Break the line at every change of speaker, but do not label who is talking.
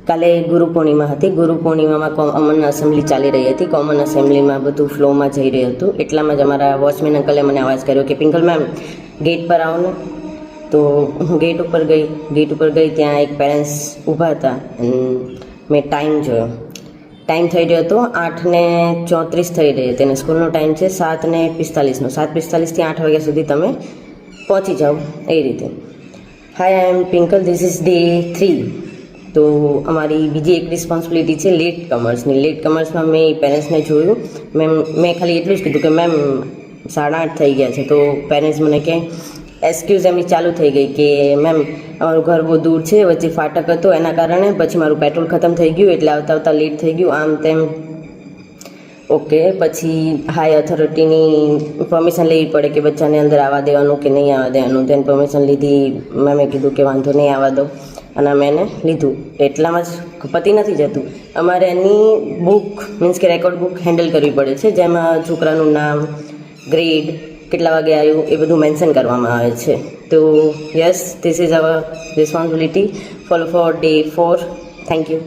કાલે ગુરુ પૂર્ણિમા હતી. ગુરુ પૂર્ણિમામાં કોમન એસેમ્બલી ચાલી રહી હતી. કોમન એસેમ્બલીમાં બધું ફ્લોમાં જઈ રહ્યું હતું. એટલામાં જ અમારા વોચમેન અંકલે મને અવાજ કર્યો કે પિંકલ મેમ ગેટ પર આવો ને. તો હું ગેટ ઉપર ગઈ. ત્યાં એક પેરેન્ટ્સ ઊભા હતા. મેં ટાઈમ જોયો. ટાઈમ થઈ રહ્યો હતો 8:34 થઈ રહી હતી અને સ્કૂલનો ટાઈમ છે 7:45નો. 7:45થી 8 વાગ્યા સુધી તમે પહોંચી જાઓ એ રીતે. હાય, આઈ એમ પિંકલ, ધીસ ઇઝ ડે 3. તો અમારી બીજી એક રિસ્પોન્સિબિલિટી છે લેટ કમર્સની. લેટ કમર્સમાં મેં પેરેન્ટ્સને જોયું. મેં ખાલી એટલું જ કીધું કે મેમ 8:30 થઈ ગયા છે. તો પેરેન્ટ્સ મને કે એક્સક્યુઝ એમની ચાલુ થઈ ગઈ કે મેમ અમારું ઘર બહુ દૂર છે, વચ્ચે ફાટક હતો એના કારણે, પછી મારું પેટ્રોલ ખતમ થઈ ગયું એટલે આવતા લેટ થઈ ગયું, આમ તેમ. ઓકે, પછી હાઈ ઓથોરિટીની પરમિશન લેવી પડે કે બચ્ચાને અંદર આવવા દેવાનું કે નહીં આવવા દેવાનું. તેને પરમિશન લીધી. મેં કીધું કે વાંધો નહીં આવવા દો અને મેં એને લીધું. એટલામાં જ પતી નથી જતું. અમારે એની બુક મીન્સ કે રેકોર્ડ બુક હેન્ડલ કરવી પડે છે, જેમાં છોકરાનું નામ, ગ્રેડ, કેટલા વાગે આવ્યું એ બધું મેન્શન કરવામાં આવે છે. તો yes, this is our responsibility for day 4. Thank you.